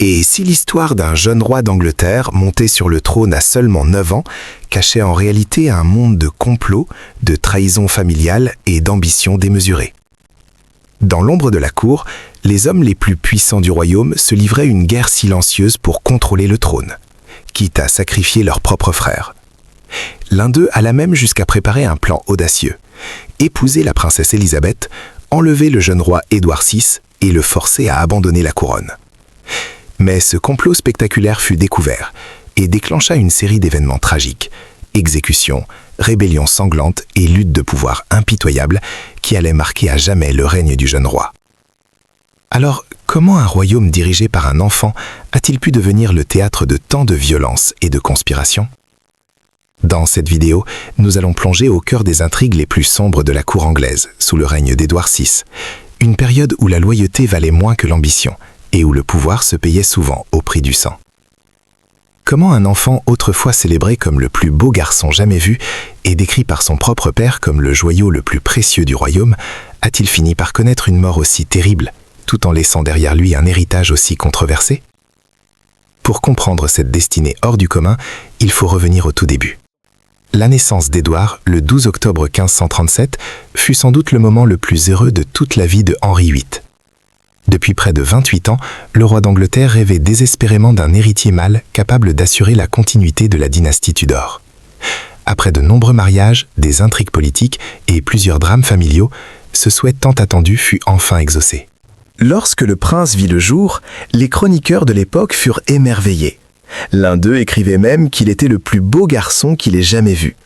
Et si l'histoire d'un jeune roi d'Angleterre monté sur le trône à seulement 9 ans cachait en réalité un monde de complots, de trahison familiale et d'ambition démesurée? Dans l'ombre de la cour, les hommes les plus puissants du royaume se livraient une guerre silencieuse pour contrôler le trône, quitte à sacrifier leurs propres frères. L'un d'eux alla même jusqu'à préparer un plan audacieux: épouser la princesse Élisabeth, enlever le jeune roi Édouard VI et le forcer à abandonner la couronne. Mais ce complot spectaculaire fut découvert et déclencha une série d'événements tragiques: exécutions, rébellions sanglantes et luttes de pouvoir impitoyables qui allaient marquer à jamais le règne du jeune roi. Alors, comment un royaume dirigé par un enfant a-t-il pu devenir le théâtre de tant de violences et de conspirations? Dans cette vidéo, nous allons plonger au cœur des intrigues les plus sombres de la cour anglaise, sous le règne d'Édouard VI, une période où la loyauté valait moins que l'ambition et où le pouvoir se payait souvent au prix du sang. Comment un enfant autrefois célébré comme le plus beau garçon jamais vu et décrit par son propre père comme le joyau le plus précieux du royaume a-t-il fini par connaître une mort aussi terrible, tout en laissant derrière lui un héritage aussi controversé? Pour comprendre cette destinée hors du commun, il faut revenir au tout début. La naissance d'Édouard, le 12 octobre 1537, fut sans doute le moment le plus heureux de toute la vie de Henri VIII. Depuis près de 28 ans, le roi d'Angleterre rêvait désespérément d'un héritier mâle capable d'assurer la continuité de la dynastie Tudor. Après de nombreux mariages, des intrigues politiques et plusieurs drames familiaux, ce souhait tant attendu fut enfin exaucé. Lorsque le prince vit le jour, les chroniqueurs de l'époque furent émerveillés. L'un d'eux écrivait même qu'il était le plus beau garçon qu'il ait jamais vu.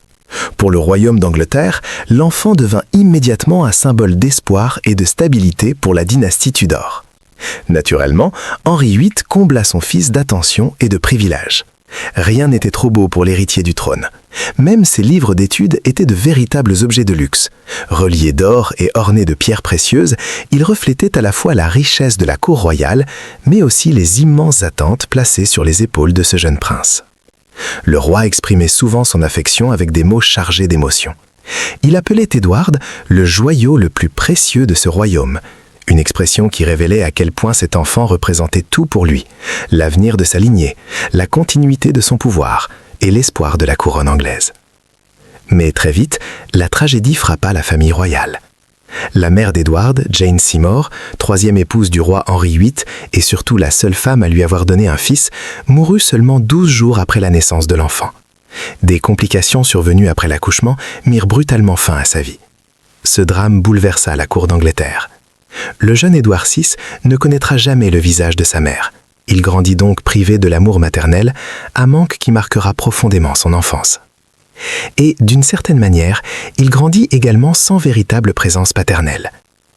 Pour le royaume d'Angleterre, l'enfant devint immédiatement un symbole d'espoir et de stabilité pour la dynastie Tudor. Naturellement, Henri VIII combla son fils d'attention et de privilèges. Rien n'était trop beau pour l'héritier du trône. Même ses livres d'études étaient de véritables objets de luxe. Reliés d'or et ornés de pierres précieuses, ils reflétaient à la fois la richesse de la cour royale, mais aussi les immenses attentes placées sur les épaules de ce jeune prince. Le roi exprimait souvent son affection avec des mots chargés d'émotion. Il appelait Édouard le joyau le plus précieux de ce royaume, une expression qui révélait à quel point cet enfant représentait tout pour lui: l'avenir de sa lignée, la continuité de son pouvoir et l'espoir de la couronne anglaise. Mais très vite, la tragédie frappa la famille royale. La mère d'Édouard, Jane Seymour, troisième épouse du roi Henri VIII et surtout la seule femme à lui avoir donné un fils, mourut seulement 12 jours après la naissance de l'enfant. Des complications survenues après l'accouchement mirent brutalement fin à sa vie. Ce drame bouleversa la cour d'Angleterre. Le jeune Édouard VI ne connaîtra jamais le visage de sa mère. Il grandit donc privé de l'amour maternel, un manque qui marquera profondément son enfance. Et, d'une certaine manière, il grandit également sans véritable présence paternelle.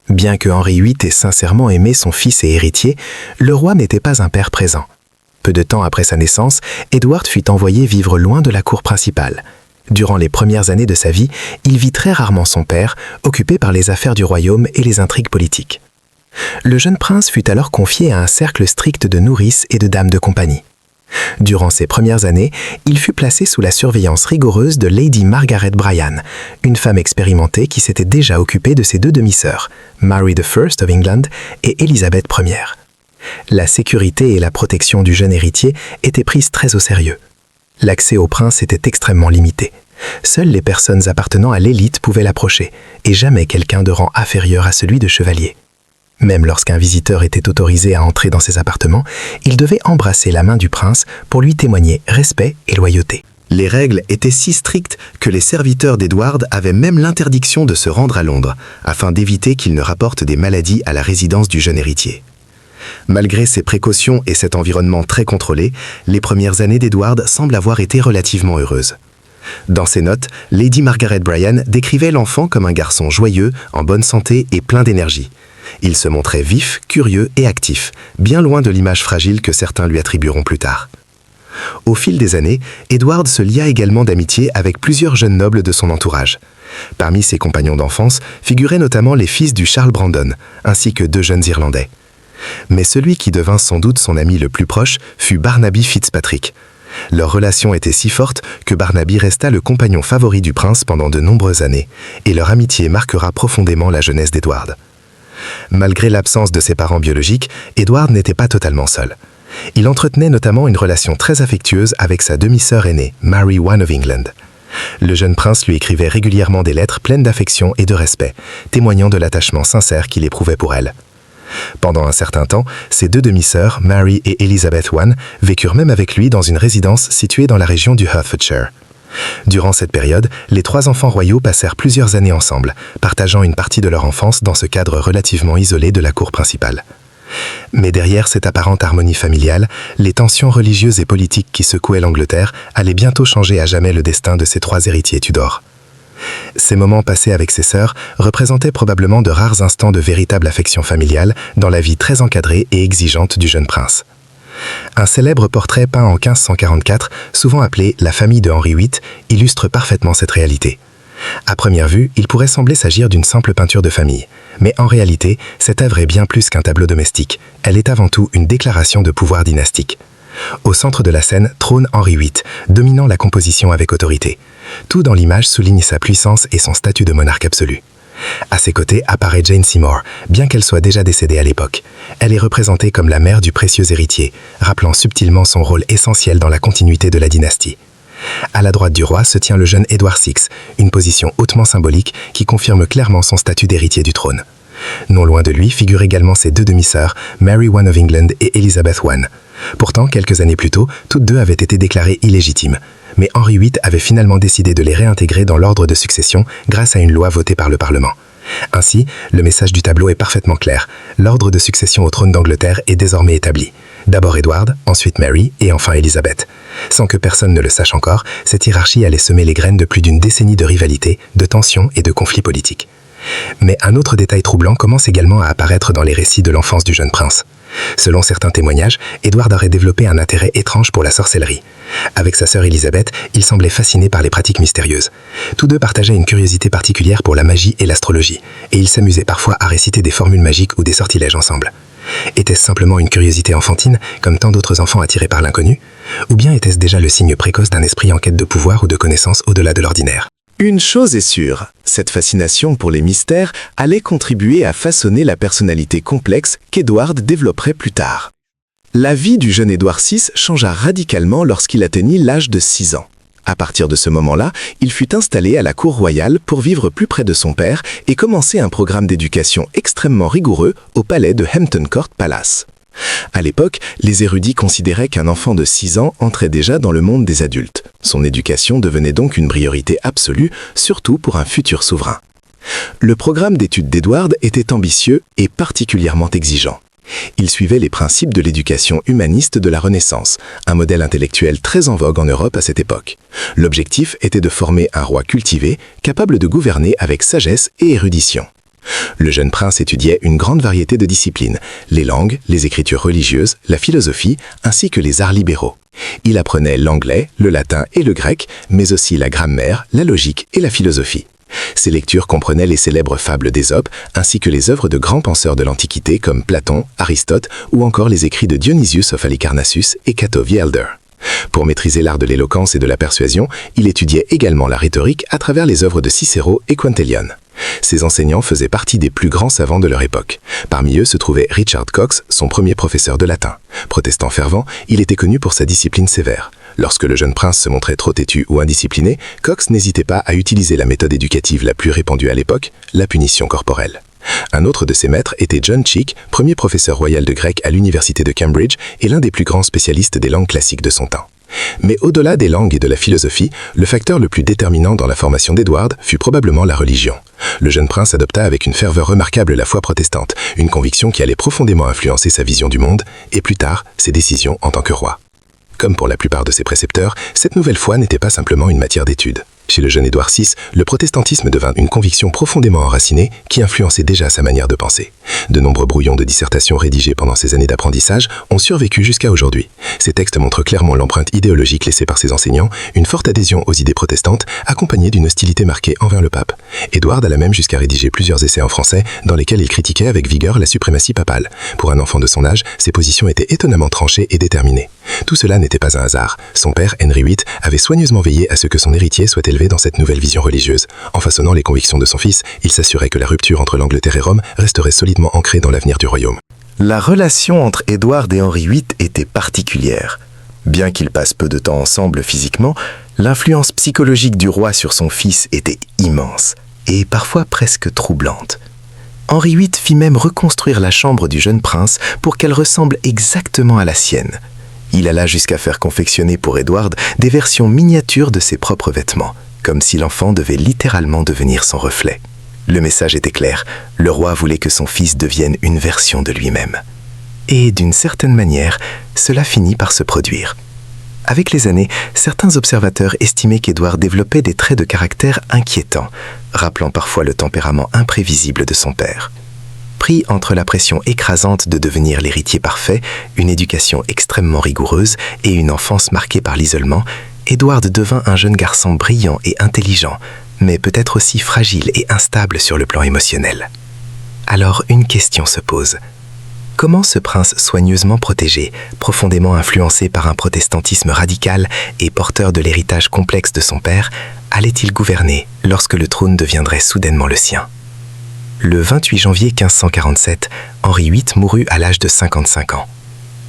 Bien que Henri VIII ait sincèrement aimé son fils et héritier, le roi n'était pas un père présent. Peu de temps après sa naissance, Édouard fut envoyé vivre loin de la cour principale. Durant les premières années de sa vie, il vit très rarement son père, occupé par les affaires du royaume et les intrigues politiques. Le jeune prince fut alors confié à un cercle strict de nourrices et de dames de compagnie. Durant ses premières années, il fut placé sous la surveillance rigoureuse de Lady Margaret Bryan, une femme expérimentée qui s'était déjà occupée de ses deux demi-sœurs, Mary I of England et Élisabeth Ier. La sécurité et la protection du jeune héritier étaient prises très au sérieux. L'accès au prince était extrêmement limité. Seules les personnes appartenant à l'élite pouvaient l'approcher, et jamais quelqu'un de rang inférieur à celui de chevalier. Même lorsqu'un visiteur était autorisé à entrer dans ses appartements, il devait embrasser la main du prince pour lui témoigner respect et loyauté. Les règles étaient si strictes que les serviteurs d'Édouard avaient même l'interdiction de se rendre à Londres, afin d'éviter qu'il ne rapporte des maladies à la résidence du jeune héritier. Malgré ces précautions et cet environnement très contrôlé, les premières années d'Édouard semblent avoir été relativement heureuses. Dans ses notes, Lady Margaret Bryan décrivait l'enfant comme un garçon joyeux, en bonne santé et plein d'énergie. Il se montrait vif, curieux et actif, bien loin de l'image fragile que certains lui attribueront plus tard. Au fil des années, Édouard se lia également d'amitié avec plusieurs jeunes nobles de son entourage. Parmi ses compagnons d'enfance figuraient notamment les fils du Charles Brandon, ainsi que 2 jeunes Irlandais. Mais celui qui devint sans doute son ami le plus proche fut Barnaby Fitzpatrick. Leur relation était si forte que Barnaby resta le compagnon favori du prince pendant de nombreuses années, et leur amitié marquera profondément la jeunesse d'Édouard. Malgré l'absence de ses parents biologiques, Édouard n'était pas totalement seul. Il entretenait notamment une relation très affectueuse avec sa demi-sœur aînée, Mary I of England. Le jeune prince lui écrivait régulièrement des lettres pleines d'affection et de respect, témoignant de l'attachement sincère qu'il éprouvait pour elle. Pendant un certain temps, ses deux demi-sœurs, Mary et Elizabeth I, vécurent même avec lui dans une résidence située dans la région du Hertfordshire. Durant cette période, les trois enfants royaux passèrent plusieurs années ensemble, partageant une partie de leur enfance dans ce cadre relativement isolé de la cour principale. Mais derrière cette apparente harmonie familiale, les tensions religieuses et politiques qui secouaient l'Angleterre allaient bientôt changer à jamais le destin de ces trois héritiers Tudor. Ces moments passés avec ses sœurs représentaient probablement de rares instants de véritable affection familiale dans la vie très encadrée et exigeante du jeune prince. Un célèbre portrait peint en 1544, souvent appelé « La famille de Henri VIII », illustre parfaitement cette réalité. À première vue, il pourrait sembler s'agir d'une simple peinture de famille. Mais en réalité, cette œuvre est bien plus qu'un tableau domestique. Elle est avant tout une déclaration de pouvoir dynastique. Au centre de la scène trône Henri VIII, dominant la composition avec autorité. Tout dans l'image souligne sa puissance et son statut de monarque absolu. À ses côtés apparaît Jane Seymour, bien qu'elle soit déjà décédée à l'époque. Elle est représentée comme la mère du précieux héritier, rappelant subtilement son rôle essentiel dans la continuité de la dynastie. À la droite du roi se tient le jeune Édouard VI, une position hautement symbolique qui confirme clairement son statut d'héritier du trône. Non loin de lui figurent également ses deux demi-sœurs, Mary I of England et Elizabeth I. Pourtant, quelques années plus tôt, toutes deux avaient été déclarées illégitimes. Mais Henri VIII avait finalement décidé de les réintégrer dans l'ordre de succession grâce à une loi votée par le Parlement. Ainsi, le message du tableau est parfaitement clair. L'ordre de succession au trône d'Angleterre est désormais établi. D'abord Edward, ensuite Mary et enfin Elizabeth. Sans que personne ne le sache encore, cette hiérarchie allait semer les graines de plus d'une décennie de rivalité, de tensions et de conflits politiques. Mais un autre détail troublant commence également à apparaître dans les récits de l'enfance du jeune prince. Selon certains témoignages, Édouard aurait développé un intérêt étrange pour la sorcellerie. Avec sa sœur Élisabeth, il semblait fasciné par les pratiques mystérieuses. Tous deux partageaient une curiosité particulière pour la magie et l'astrologie, et ils s'amusaient parfois à réciter des formules magiques ou des sortilèges ensemble. Était-ce simplement une curiosité enfantine, comme tant d'autres enfants attirés par l'inconnu? Ou bien était-ce déjà le signe précoce d'un esprit en quête de pouvoir ou de connaissances au-delà de l'ordinaire? Une chose est sûre, cette fascination pour les mystères allait contribuer à façonner la personnalité complexe qu'Édouard développerait plus tard. La vie du jeune Édouard VI changea radicalement lorsqu'il atteignit l'âge de 6 ans. À partir de ce moment-là, il fut installé à la cour royale pour vivre plus près de son père et commencer un programme d'éducation extrêmement rigoureux au palais de Hampton Court Palace. À l'époque, les érudits considéraient qu'un enfant de 6 ans entrait déjà dans le monde des adultes. Son éducation devenait donc une priorité absolue, surtout pour un futur souverain. Le programme d'études d'Édouard était ambitieux et particulièrement exigeant. Il suivait les principes de l'éducation humaniste de la Renaissance, un modèle intellectuel très en vogue en Europe à cette époque. L'objectif était de former un roi cultivé, capable de gouverner avec sagesse et érudition. Le jeune prince étudiait une grande variété de disciplines, les langues, les écritures religieuses, la philosophie, ainsi que les arts libéraux. Il apprenait l'anglais, le latin et le grec, mais aussi la grammaire, la logique et la philosophie. Ses lectures comprenaient les célèbres fables d'Ésope, ainsi que les œuvres de grands penseurs de l'Antiquité comme Platon, Aristote ou encore les écrits de Dionysius of Halicarnassus et Cato the Elder. Pour maîtriser l'art de l'éloquence et de la persuasion, il étudiait également la rhétorique à travers les œuvres de Cicéro et Quintilian. Ces enseignants faisaient partie des plus grands savants de leur époque. Parmi eux se trouvait Richard Cox, son premier professeur de latin. Protestant fervent, il était connu pour sa discipline sévère. Lorsque le jeune prince se montrait trop têtu ou indiscipliné, Cox n'hésitait pas à utiliser la méthode éducative la plus répandue à l'époque, la punition corporelle. Un autre de ses maîtres était John Cheek, premier professeur royal de grec à l'université de Cambridge et l'un des plus grands spécialistes des langues classiques de son temps. Mais au-delà des langues et de la philosophie, le facteur le plus déterminant dans la formation d'Édouard fut probablement la religion. Le jeune prince adopta avec une ferveur remarquable la foi protestante, une conviction qui allait profondément influencer sa vision du monde et plus tard ses décisions en tant que roi. Comme pour la plupart de ses précepteurs, cette nouvelle foi n'était pas simplement une matière d'étude. Chez le jeune Édouard VI, le protestantisme devint une conviction profondément enracinée qui influençait déjà sa manière de penser. De nombreux brouillons de dissertations rédigés pendant ses années d'apprentissage ont survécu jusqu'à aujourd'hui. Ces textes montrent clairement l'empreinte idéologique laissée par ses enseignants, une forte adhésion aux idées protestantes, accompagnée d'une hostilité marquée envers le pape. Édouard alla même jusqu'à rédiger plusieurs essais en français dans lesquels il critiquait avec vigueur la suprématie papale. Pour un enfant de son âge, ses positions étaient étonnamment tranchées et déterminées. Tout cela n'était pas un hasard. Son père, Henri VIII, avait soigneusement veillé à ce que son héritier soit élevé dans cette nouvelle vision religieuse. En façonnant les convictions de son fils, il s'assurait que la rupture entre l'Angleterre et Rome resterait solidement ancrée dans l'avenir du royaume. La relation entre Édouard et Henri VIII était particulière. Bien qu'ils passent peu de temps ensemble physiquement, l'influence psychologique du roi sur son fils était immense et parfois presque troublante. Henri VIII fit même reconstruire la chambre du jeune prince pour qu'elle ressemble exactement à la sienne. Il alla jusqu'à faire confectionner pour Édouard des versions miniatures de ses propres vêtements, comme si l'enfant devait littéralement devenir son reflet. Le message était clair, le roi voulait que son fils devienne une version de lui-même. Et d'une certaine manière, cela finit par se produire. Avec les années, certains observateurs estimaient qu'Édouard développait des traits de caractère inquiétants, rappelant parfois le tempérament imprévisible de son père. Pris entre la pression écrasante de devenir l'héritier parfait, une éducation extrêmement rigoureuse et une enfance marquée par l'isolement, Édouard devint un jeune garçon brillant et intelligent, mais peut-être aussi fragile et instable sur le plan émotionnel. Alors une question se pose. Comment ce prince soigneusement protégé, profondément influencé par un protestantisme radical et porteur de l'héritage complexe de son père, allait-il gouverner lorsque le trône deviendrait soudainement le sien? Le 28 janvier 1547, Henri VIII mourut à l'âge de 55 ans.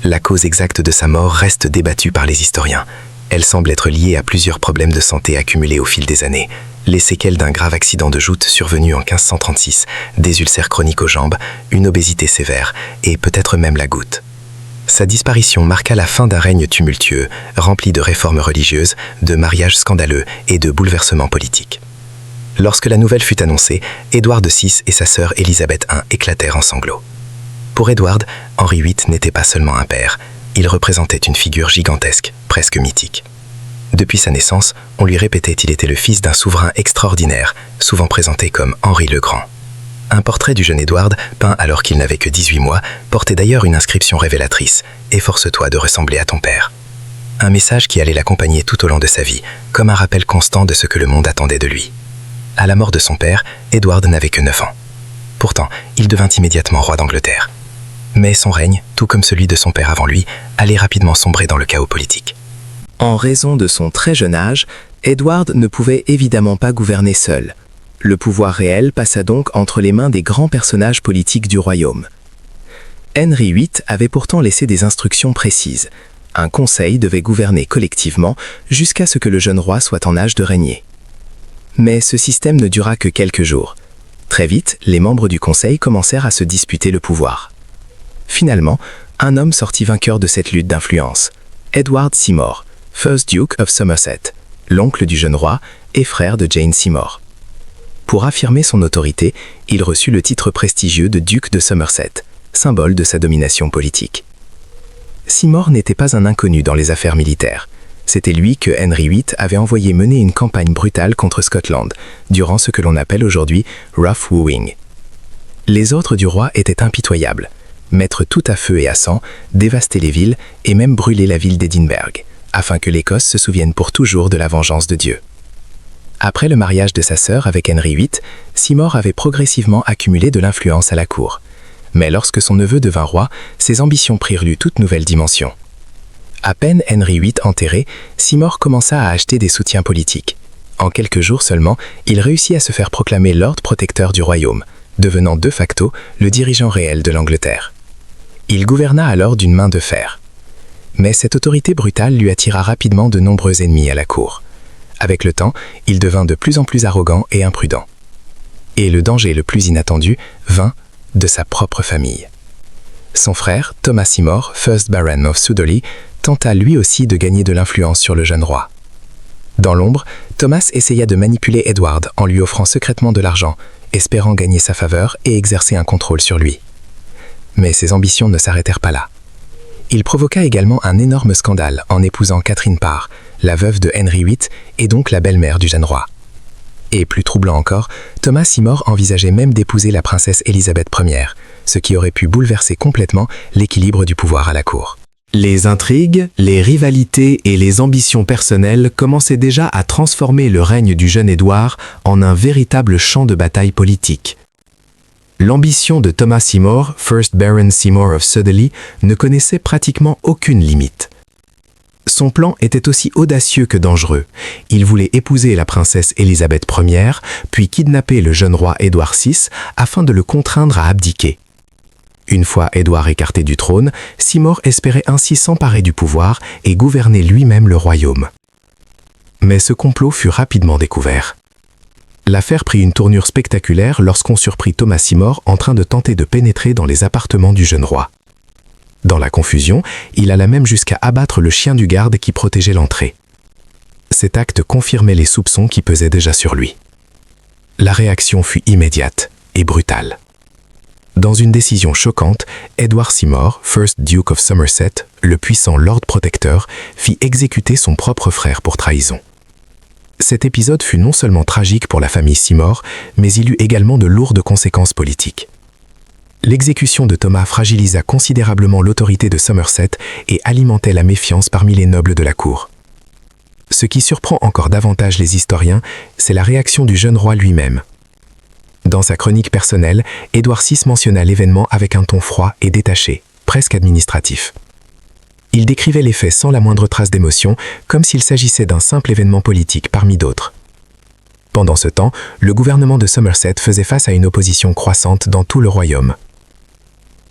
La cause exacte de sa mort reste débattue par les historiens. Elle semble être liée à plusieurs problèmes de santé accumulés au fil des années, les séquelles d'un grave accident de joute survenu en 1536, des ulcères chroniques aux jambes, une obésité sévère et peut-être même la goutte. Sa disparition marqua la fin d'un règne tumultueux, rempli de réformes religieuses, de mariages scandaleux et de bouleversements politiques. Lorsque la nouvelle fut annoncée, Édouard VI et sa sœur Élisabeth I éclatèrent en sanglots. Pour Édouard, Henri VIII n'était pas seulement un père, il représentait une figure gigantesque, presque mythique. Depuis sa naissance, on lui répétait qu'il était le fils d'un souverain extraordinaire, souvent présenté comme Henri le Grand. Un portrait du jeune Édouard, peint alors qu'il n'avait que 18 mois, portait d'ailleurs une inscription révélatrice « Efforce-toi de ressembler à ton père ». Un message qui allait l'accompagner tout au long de sa vie, comme un rappel constant de ce que le monde attendait de lui. À la mort de son père, Édouard n'avait que 9 ans. Pourtant, il devint immédiatement roi d'Angleterre. Mais son règne, tout comme celui de son père avant lui, allait rapidement sombrer dans le chaos politique. En raison de son très jeune âge, Édouard ne pouvait évidemment pas gouverner seul. Le pouvoir réel passa donc entre les mains des grands personnages politiques du royaume. Henri VIII avait pourtant laissé des instructions précises. Un conseil devait gouverner collectivement jusqu'à ce que le jeune roi soit en âge de régner. Mais ce système ne dura que quelques jours. Très vite, les membres du conseil commencèrent à se disputer le pouvoir. Finalement, un homme sortit vainqueur de cette lutte d'influence, Edward Seymour, First Duke of Somerset, l'oncle du jeune roi et frère de Jane Seymour. Pour affirmer son autorité, il reçut le titre prestigieux de duc de Somerset, symbole de sa domination politique. Seymour n'était pas un inconnu dans les affaires militaires. C'était lui que Henri VIII avait envoyé mener une campagne brutale contre Scotland, durant ce que l'on appelle aujourd'hui rough wooing. Les ordres du roi étaient impitoyables. Mettre tout à feu et à sang, dévaster les villes et même brûler la ville d'Édimbourg, afin que l'Écosse se souvienne pour toujours de la vengeance de Dieu. Après le mariage de sa sœur avec Henri VIII, Seymour avait progressivement accumulé de l'influence à la cour. Mais lorsque son neveu devint roi, ses ambitions prirent une toute nouvelle dimension. À peine Henri VIII enterré, Seymour commença à acheter des soutiens politiques. En quelques jours seulement, il réussit à se faire proclamer Lord Protecteur du royaume, devenant de facto le dirigeant réel de l'Angleterre. Il gouverna alors d'une main de fer. Mais cette autorité brutale lui attira rapidement de nombreux ennemis à la cour. Avec le temps, il devint de plus en plus arrogant et imprudent. Et le danger le plus inattendu vint de sa propre famille. Son frère, Thomas Seymour, First Baron of Sudeley, tenta lui aussi de gagner de l'influence sur le jeune roi. Dans l'ombre, Thomas essaya de manipuler Edward en lui offrant secrètement de l'argent, espérant gagner sa faveur et exercer un contrôle sur lui. Mais ses ambitions ne s'arrêtèrent pas là. Il provoqua également un énorme scandale en épousant Catherine Parr, la veuve de Henri VIII et donc la belle-mère du jeune roi. Et plus troublant encore, Thomas Seymour envisageait même d'épouser la princesse Élisabeth Ier, ce qui aurait pu bouleverser complètement l'équilibre du pouvoir à la cour. Les intrigues, les rivalités et les ambitions personnelles commençaient déjà à transformer le règne du jeune Édouard en un véritable champ de bataille politique. L'ambition de Thomas Seymour, First Baron Seymour of Sudeley, ne connaissait pratiquement aucune limite. Son plan était aussi audacieux que dangereux. Il voulait épouser la princesse Élisabeth Ier, puis kidnapper le jeune roi Édouard VI afin de le contraindre à abdiquer. Une fois Édouard écarté du trône, Seymour espérait ainsi s'emparer du pouvoir et gouverner lui-même le royaume. Mais ce complot fut rapidement découvert. L'affaire prit une tournure spectaculaire lorsqu'on surprit Thomas Seymour en train de tenter de pénétrer dans les appartements du jeune roi. Dans la confusion, il alla même jusqu'à abattre le chien du garde qui protégeait l'entrée. Cet acte confirmait les soupçons qui pesaient déjà sur lui. La réaction fut immédiate et brutale. Dans une décision choquante, Edward Seymour, First Duke of Somerset, le puissant Lord Protecteur, fit exécuter son propre frère pour trahison. Cet épisode fut non seulement tragique pour la famille Seymour, mais il eut également de lourdes conséquences politiques. L'exécution de Thomas fragilisa considérablement l'autorité de Somerset et alimentait la méfiance parmi les nobles de la cour. Ce qui surprend encore davantage les historiens, c'est la réaction du jeune roi lui-même. Dans sa chronique personnelle, Édouard VI mentionna l'événement avec un ton froid et détaché, presque administratif. Il décrivait les faits sans la moindre trace d'émotion, comme s'il s'agissait d'un simple événement politique parmi d'autres. Pendant ce temps, le gouvernement de Somerset faisait face à une opposition croissante dans tout le royaume.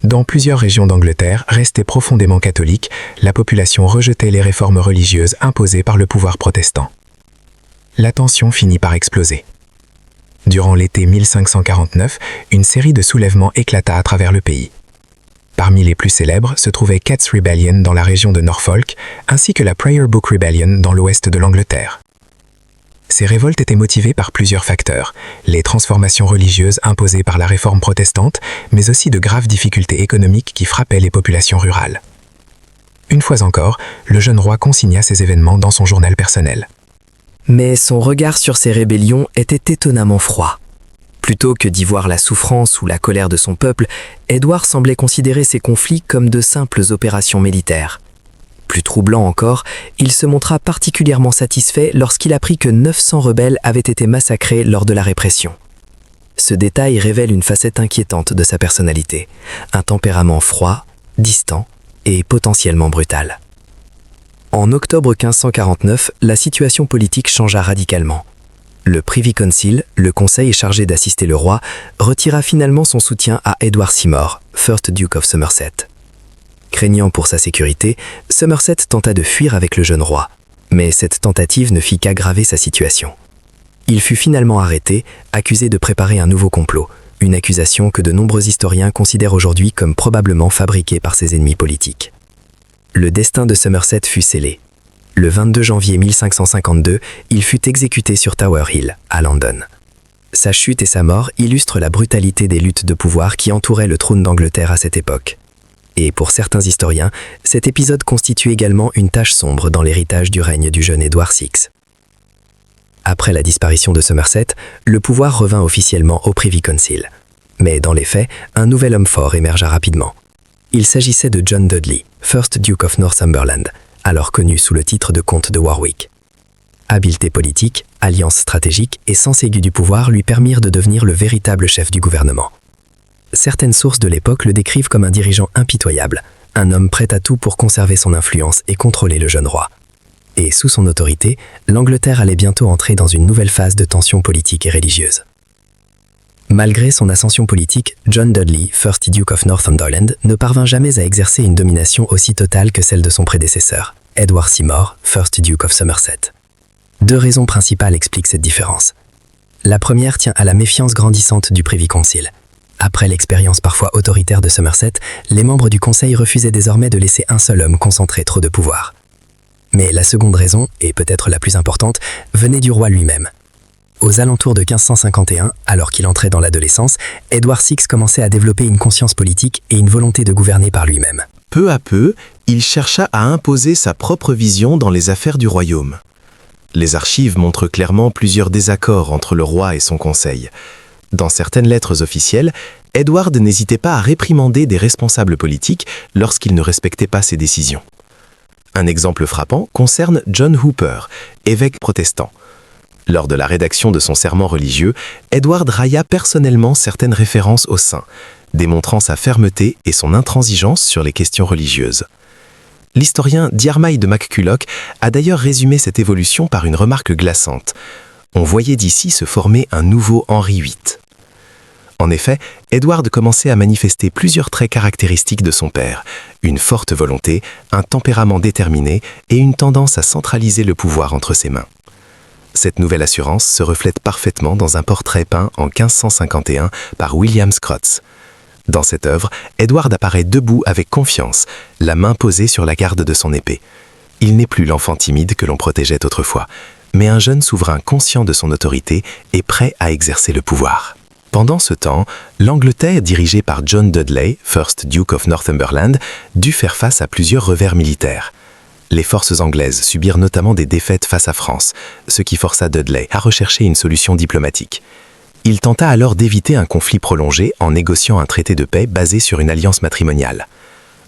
Dans plusieurs régions d'Angleterre, restées profondément catholiques, la population rejetait les réformes religieuses imposées par le pouvoir protestant. La tension finit par exploser. Durant l'été 1549, une série de soulèvements éclata à travers le pays. Parmi les plus célèbres se trouvait Cat's Rebellion dans la région de Norfolk, ainsi que la Prayer Book Rebellion dans l'ouest de l'Angleterre. Ces révoltes étaient motivées par plusieurs facteurs, les transformations religieuses imposées par la réforme protestante, mais aussi de graves difficultés économiques qui frappaient les populations rurales. Une fois encore, le jeune roi consigna ces événements dans son journal personnel. Mais son regard sur ces rébellions était étonnamment froid. Plutôt que d'y voir la souffrance ou la colère de son peuple, Édouard semblait considérer ces conflits comme de simples opérations militaires. Plus troublant encore, il se montra particulièrement satisfait lorsqu'il apprit que 900 rebelles avaient été massacrés lors de la répression. Ce détail révèle une facette inquiétante de sa personnalité, un tempérament froid, distant et potentiellement brutal. En octobre 1549, la situation politique changea radicalement. Le Privy Council, le conseil chargé d'assister le roi, retira finalement son soutien à Edward Seymour, First Duke of Somerset. Craignant pour sa sécurité, Somerset tenta de fuir avec le jeune roi, mais cette tentative ne fit qu'aggraver sa situation. Il fut finalement arrêté, accusé de préparer un nouveau complot, une accusation que de nombreux historiens considèrent aujourd'hui comme probablement fabriquée par ses ennemis politiques. Le destin de Somerset fut scellé. Le 22 janvier 1552, il fut exécuté sur Tower Hill, à London. Sa chute et sa mort illustrent la brutalité des luttes de pouvoir qui entouraient le trône d'Angleterre à cette époque. Et pour certains historiens, cet épisode constitue également une tache sombre dans l'héritage du règne du jeune Édouard VI. Après la disparition de Somerset, le pouvoir revint officiellement au Privy Council. Mais dans les faits, un nouvel homme fort émergea rapidement. Il s'agissait de John Dudley, First Duke of Northumberland, alors connu sous le titre de comte de Warwick. Habileté politique, alliance stratégique et sens aigu du pouvoir lui permirent de devenir le véritable chef du gouvernement. Certaines sources de l'époque le décrivent comme un dirigeant impitoyable, un homme prêt à tout pour conserver son influence et contrôler le jeune roi. Et sous son autorité, l'Angleterre allait bientôt entrer dans une nouvelle phase de tensions politiques et religieuses. Malgré son ascension politique, John Dudley, First Duke of Northumberland, ne parvint jamais à exercer une domination aussi totale que celle de son prédécesseur, Edward Seymour, First Duke of Somerset. Deux raisons principales expliquent cette différence. La première tient à la méfiance grandissante du Privy Council. Après l'expérience parfois autoritaire de Somerset, les membres du Conseil refusaient désormais de laisser un seul homme concentrer trop de pouvoir. Mais la seconde raison, et peut-être la plus importante, venait du roi lui-même. Aux alentours de 1551, alors qu'il entrait dans l'adolescence, Édouard VI commençait à développer une conscience politique et une volonté de gouverner par lui-même. Peu à peu, il chercha à imposer sa propre vision dans les affaires du royaume. Les archives montrent clairement plusieurs désaccords entre le roi et son conseil. Dans certaines lettres officielles, Edward n'hésitait pas à réprimander des responsables politiques lorsqu'ils ne respectaient pas ses décisions. Un exemple frappant concerne John Hooper, évêque protestant. Lors de la rédaction de son serment religieux, Edward railla personnellement certaines références au saint, démontrant sa fermeté et son intransigeance sur les questions religieuses. L'historien Diarmait de MacCulloch a d'ailleurs résumé cette évolution par une remarque glaçante. On voyait d'ici se former un nouveau Henri VIII. En effet, Édouard commençait à manifester plusieurs traits caractéristiques de son père, une forte volonté, un tempérament déterminé et une tendance à centraliser le pouvoir entre ses mains. Cette nouvelle assurance se reflète parfaitement dans un portrait peint en 1551 par William Scrots. Dans cette œuvre, Édouard apparaît debout avec confiance, la main posée sur la garde de son épée. Il n'est plus l'enfant timide que l'on protégeait autrefois, mais un jeune souverain conscient de son autorité et prêt à exercer le pouvoir. Pendant ce temps, l'Angleterre, dirigée par John Dudley, First Duke of Northumberland, dut faire face à plusieurs revers militaires. Les forces anglaises subirent notamment des défaites face à France, ce qui força Dudley à rechercher une solution diplomatique. Il tenta alors d'éviter un conflit prolongé en négociant un traité de paix basé sur une alliance matrimoniale.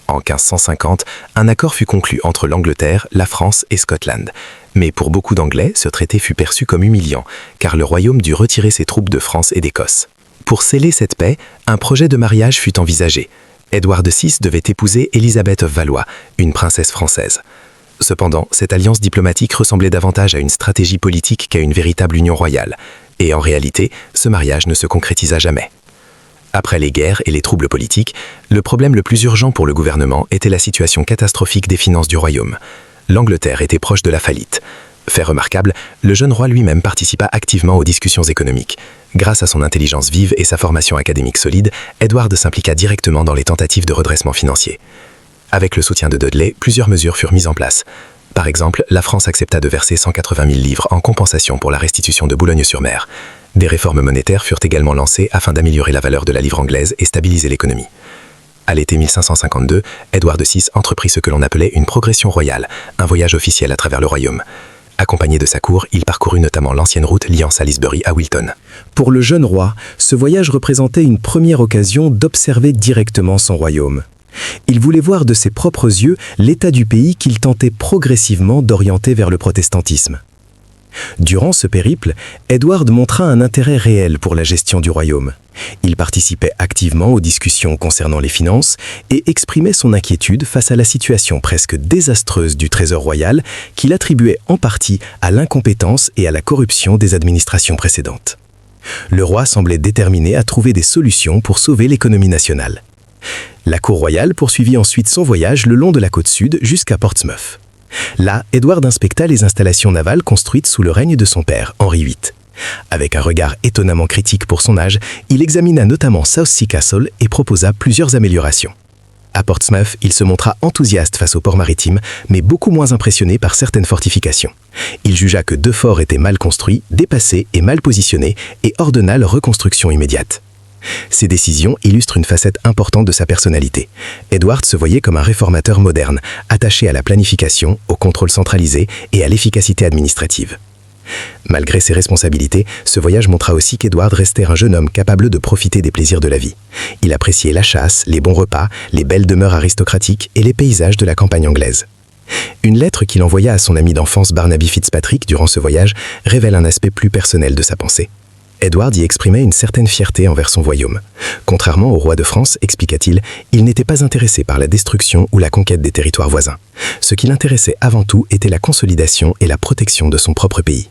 En 1550, un accord fut conclu entre l'Angleterre, la France et Scotland. Mais pour beaucoup d'Anglais, ce traité fut perçu comme humiliant, car le royaume dut retirer ses troupes de France et d'Écosse. Pour sceller cette paix, un projet de mariage fut envisagé. Édouard VI devait épouser Élisabeth of Valois, une princesse française. Cependant, cette alliance diplomatique ressemblait davantage à une stratégie politique qu'à une véritable union royale. Et en réalité, ce mariage ne se concrétisa jamais. Après les guerres et les troubles politiques, le problème le plus urgent pour le gouvernement était la situation catastrophique des finances du royaume. L'Angleterre était proche de la faillite. Fait remarquable, le jeune roi lui-même participa activement aux discussions économiques. Grâce à son intelligence vive et sa formation académique solide, Édouard s'impliqua directement dans les tentatives de redressement financier. Avec le soutien de Dudley, plusieurs mesures furent mises en place. Par exemple, la France accepta de verser 180 000 livres en compensation pour la restitution de Boulogne-sur-Mer. Des réformes monétaires furent également lancées afin d'améliorer la valeur de la livre anglaise et stabiliser l'économie. À l'été 1552, Édouard VI entreprit ce que l'on appelait une progression royale, un voyage officiel à travers le royaume. Accompagné de sa cour, il parcourut notamment l'ancienne route liant Salisbury à Wilton. Pour le jeune roi, ce voyage représentait une première occasion d'observer directement son royaume. Il voulait voir de ses propres yeux l'état du pays qu'il tentait progressivement d'orienter vers le protestantisme. Durant ce périple, Édouard montra un intérêt réel pour la gestion du royaume. Il participait activement aux discussions concernant les finances et exprimait son inquiétude face à la situation presque désastreuse du trésor royal qu'il attribuait en partie à l'incompétence et à la corruption des administrations précédentes. Le roi semblait déterminé à trouver des solutions pour sauver l'économie nationale. La cour royale poursuivit ensuite son voyage le long de la côte sud jusqu'à Portsmouth. Là, Édouard inspecta les installations navales construites sous le règne de son père, Henri VIII. Avec un regard étonnamment critique pour son âge, il examina notamment Southsea Castle et proposa plusieurs améliorations. À Portsmouth, il se montra enthousiaste face au port maritime, mais beaucoup moins impressionné par certaines fortifications. Il jugea que 2 forts étaient mal construits, dépassés et mal positionnés et ordonna leur reconstruction immédiate. Ces décisions illustrent une facette importante de sa personnalité. Édouard se voyait comme un réformateur moderne, attaché à la planification, au contrôle centralisé et à l'efficacité administrative. Malgré ses responsabilités, ce voyage montra aussi qu'Édouard restait un jeune homme capable de profiter des plaisirs de la vie. Il appréciait la chasse, les bons repas, les belles demeures aristocratiques et les paysages de la campagne anglaise. Une lettre qu'il envoya à son ami d'enfance Barnaby Fitzpatrick durant ce voyage révèle un aspect plus personnel de sa pensée. Édouard y exprimait une certaine fierté envers son royaume. Contrairement au roi de France, expliqua-t-il, il n'était pas intéressé par la destruction ou la conquête des territoires voisins. Ce qui l'intéressait avant tout était la consolidation et la protection de son propre pays.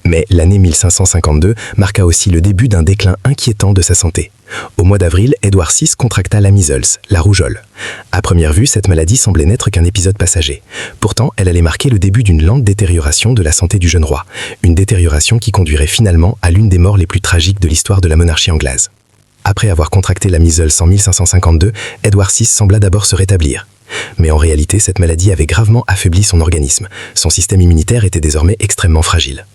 Mais l'année 1552 marqua aussi le début d'un déclin inquiétant de sa santé. Au mois d'avril, Édouard VI contracta la measles, la rougeole. À première vue, cette maladie semblait n'être qu'un épisode passager. Pourtant, elle allait marquer le début d'une lente détérioration de la santé du jeune roi. Une détérioration qui conduirait finalement à l'une des morts les plus tragiques de l'histoire de la monarchie anglaise. Après avoir contracté la measles en 1552, Édouard VI sembla d'abord se rétablir. Mais en réalité, cette maladie avait gravement affaibli son organisme. Son système immunitaire était désormais extrêmement fragile.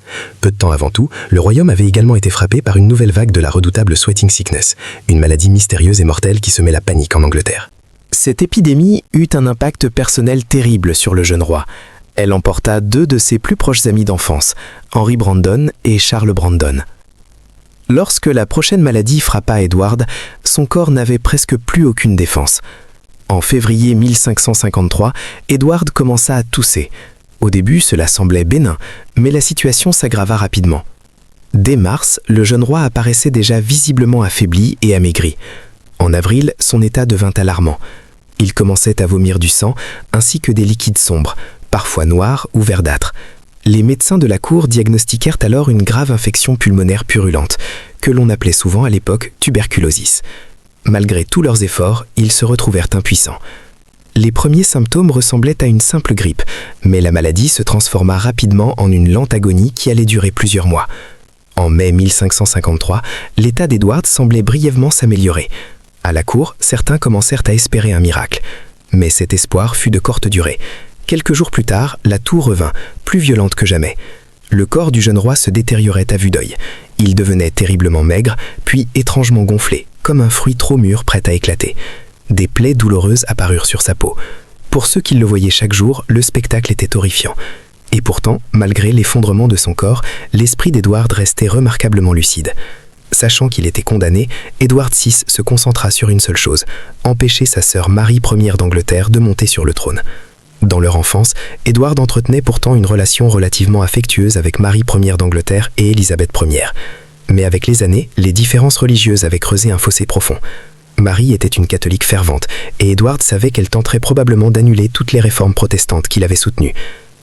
Peu de temps avant tout, le royaume avait également été frappé par une nouvelle vague de la redoutable sweating sickness, une maladie mystérieuse et mortelle qui semait la panique en Angleterre. Cette épidémie eut un impact personnel terrible sur le jeune roi. Elle emporta 2 de ses plus proches amis d'enfance, Henry Brandon et Charles Brandon. Lorsque la prochaine maladie frappa Édouard, son corps n'avait presque plus aucune défense. En février 1553, Édouard commença à tousser. Au début, cela semblait bénin, mais la situation s'aggrava rapidement. Dès mars, le jeune roi apparaissait déjà visiblement affaibli et amaigri. En avril, son état devint alarmant. Il commençait à vomir du sang, ainsi que des liquides sombres, parfois noirs ou verdâtres. Les médecins de la cour diagnostiquèrent alors une grave infection pulmonaire purulente, que l'on appelait souvent à l'époque tuberculosis. Malgré tous leurs efforts, ils se retrouvèrent impuissants. Les premiers symptômes ressemblaient à une simple grippe, mais la maladie se transforma rapidement en une lente agonie qui allait durer plusieurs mois. En mai 1553, l'état d'Edward semblait brièvement s'améliorer. À la cour, certains commencèrent à espérer un miracle. Mais cet espoir fut de courte durée. Quelques jours plus tard, la toux revint, plus violente que jamais. Le corps du jeune roi se détériorait à vue d'œil. Il devenait terriblement maigre, puis étrangement gonflé, comme un fruit trop mûr prêt à éclater. Des plaies douloureuses apparurent sur sa peau. Pour ceux qui le voyaient chaque jour, le spectacle était horrifiant. Et pourtant, malgré l'effondrement de son corps, l'esprit d'Édouard restait remarquablement lucide. Sachant qu'il était condamné, Édouard VI se concentra sur une seule chose, empêcher sa sœur Marie Ier d'Angleterre de monter sur le trône. Dans leur enfance, Édouard entretenait pourtant une relation relativement affectueuse avec Marie Ier d'Angleterre et Élisabeth Ier. Mais avec les années, les différences religieuses avaient creusé un fossé profond. Marie était une catholique fervente, et Édouard savait qu'elle tenterait probablement d'annuler toutes les réformes protestantes qu'il avait soutenues.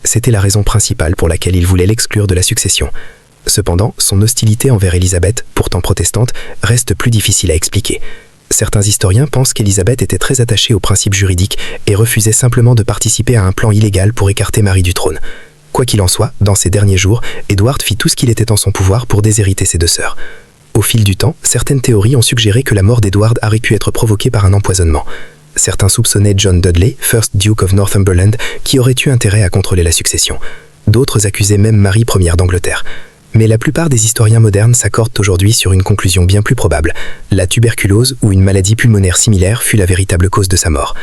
C'était la raison principale pour laquelle il voulait l'exclure de la succession. Cependant, son hostilité envers Élisabeth, pourtant protestante, reste plus difficile à expliquer. Certains historiens pensent qu'Élisabeth était très attachée aux principes juridiques et refusait simplement de participer à un plan illégal pour écarter Marie du trône. Quoi qu'il en soit, dans ses derniers jours, Édouard fit tout ce qu'il était en son pouvoir pour déshériter ses deux sœurs. Au fil du temps, certaines théories ont suggéré que la mort d'Édouard aurait pu être provoquée par un empoisonnement. Certains soupçonnaient John Dudley, First Duke of Northumberland, qui aurait eu intérêt à contrôler la succession. D'autres accusaient même Marie Ier d'Angleterre. Mais la plupart des historiens modernes s'accordent aujourd'hui sur une conclusion bien plus probable. La tuberculose ou une maladie pulmonaire similaire fut la véritable cause de sa mort.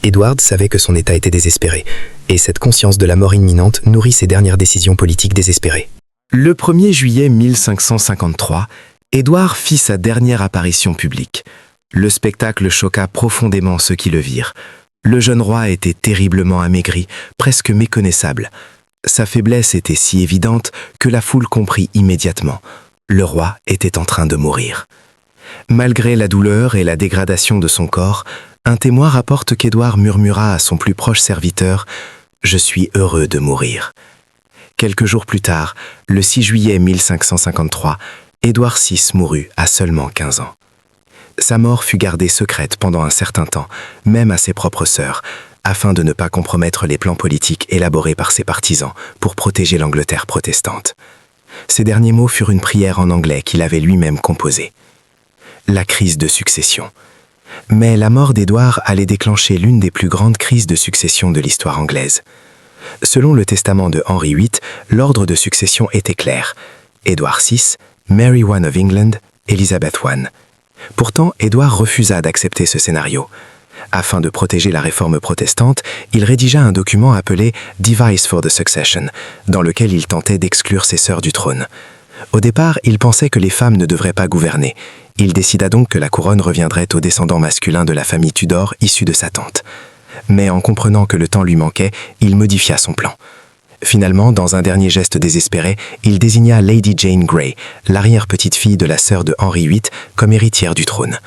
Édouard savait que son état était désespéré, et cette conscience de la mort imminente nourrit ses dernières décisions politiques désespérées. Le 1er juillet 1553, Édouard fit sa dernière apparition publique. Le spectacle choqua profondément ceux qui le virent. Le jeune roi était terriblement amaigri, presque méconnaissable. Sa faiblesse était si évidente que la foule comprit immédiatement. Le roi était en train de mourir. Malgré la douleur et la dégradation de son corps, un témoin rapporte qu'Édouard murmura à son plus proche serviteur « Je suis heureux de mourir ». Quelques jours plus tard, le 6 juillet 1553, Édouard VI mourut à seulement 15 ans. Sa mort fut gardée secrète pendant un certain temps, même à ses propres sœurs, afin de ne pas compromettre les plans politiques élaborés par ses partisans pour protéger l'Angleterre protestante. Ses derniers mots furent une prière en anglais qu'il avait lui-même composée. La crise de succession. Mais la mort d'Édouard allait déclencher l'une des plus grandes crises de succession de l'histoire anglaise. Selon le testament de Henri VIII, l'ordre de succession était clair. Édouard VI, Mary I of England, Elizabeth I. Pourtant, Édouard refusa d'accepter ce scénario. Afin de protéger la réforme protestante, il rédigea un document appelé « Device for the Succession », dans lequel il tentait d'exclure ses sœurs du trône. Au départ, il pensait que les femmes ne devraient pas gouverner. Il décida donc que la couronne reviendrait aux descendants masculins de la famille Tudor issue de sa tante. Mais en comprenant que le temps lui manquait, il modifia son plan. Finalement, dans un dernier geste désespéré, il désigna Lady Jane Grey, l'arrière-petite-fille de la sœur de Henri VIII, comme héritière du trône.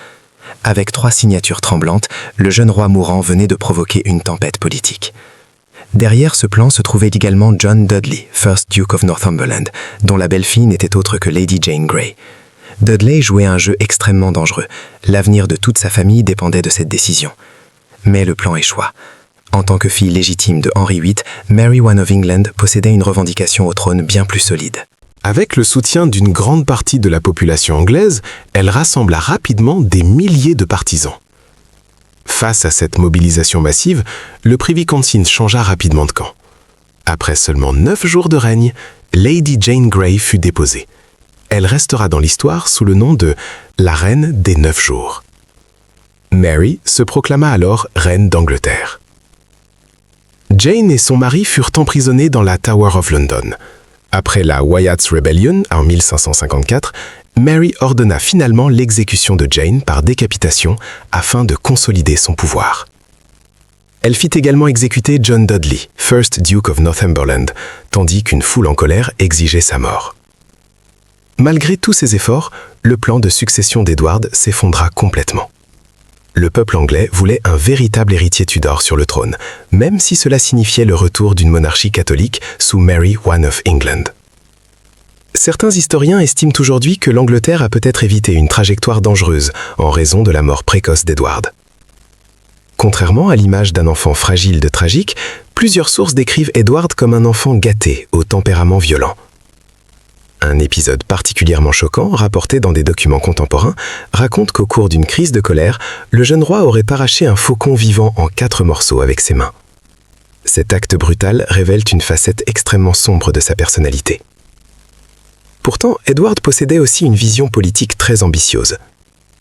Avec 3 signatures tremblantes, le jeune roi mourant venait de provoquer une tempête politique. Derrière ce plan se trouvait également John Dudley, First Duke of Northumberland, dont la belle-fille n'était autre que Lady Jane Grey. Dudley jouait un jeu extrêmement dangereux. L'avenir de toute sa famille dépendait de cette décision. Mais le plan échoua. En tant que fille légitime de Henri VIII, Mary I of England possédait une revendication au trône bien plus solide. Avec le soutien d'une grande partie de la population anglaise, elle rassembla rapidement des milliers de partisans. Face à cette mobilisation massive, le Privy Council changea rapidement de camp. Après seulement 9 jours de règne, Lady Jane Grey fut déposée. Elle restera dans l'histoire sous le nom de la Reine des 9 jours. Mary se proclama alors reine d'Angleterre. Jane et son mari furent emprisonnés dans la Tower of London. Après la Wyatt's Rebellion en 1554, Mary ordonna finalement l'exécution de Jane par décapitation afin de consolider son pouvoir. Elle fit également exécuter John Dudley, First Duke of Northumberland, tandis qu'une foule en colère exigeait sa mort. Malgré tous ces efforts, le plan de succession d'Édouard s'effondra complètement. Le peuple anglais voulait un véritable héritier Tudor sur le trône, même si cela signifiait le retour d'une monarchie catholique sous Mary I of England. Certains historiens estiment aujourd'hui que l'Angleterre a peut-être évité une trajectoire dangereuse en raison de la mort précoce d'Édouard. Contrairement à l'image d'un enfant fragile de tragique, plusieurs sources décrivent Édouard comme un enfant gâté, au tempérament violent. Un épisode particulièrement choquant, rapporté dans des documents contemporains, raconte qu'au cours d'une crise de colère, le jeune roi aurait arraché un faucon vivant en 4 morceaux avec ses mains. Cet acte brutal révèle une facette extrêmement sombre de sa personnalité. Pourtant, Édouard possédait aussi une vision politique très ambitieuse.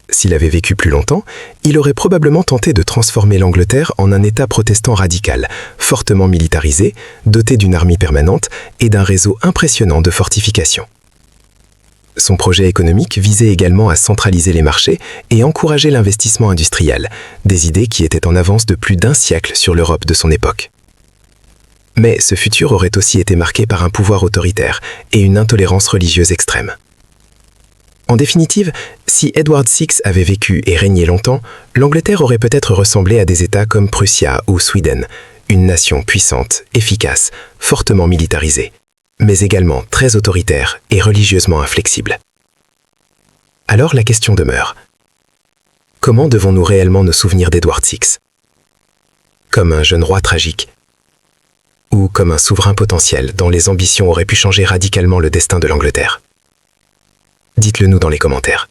S'il avait vécu plus longtemps, il aurait probablement tenté de transformer l'Angleterre en un État protestant radical, fortement militarisé, doté d'une armée permanente et d'un réseau impressionnant de fortifications. Son projet économique visait également à centraliser les marchés et encourager l'investissement industriel, des idées qui étaient en avance de plus d'1 siècle sur l'Europe de son époque. Mais ce futur aurait aussi été marqué par un pouvoir autoritaire et une intolérance religieuse extrême. En définitive, si Édouard VI avait vécu et régné longtemps, l'Angleterre aurait peut-être ressemblé à des États comme Prussia ou Sweden, une nation puissante, efficace, fortement militarisée, mais également très autoritaire et religieusement inflexible. Alors la question demeure. Comment devons-nous réellement nous souvenir d'Édouard VI? Comme un jeune roi tragique? Ou comme un souverain potentiel dont les ambitions auraient pu changer radicalement le destin de l'Angleterre? Dites-le nous dans les commentaires.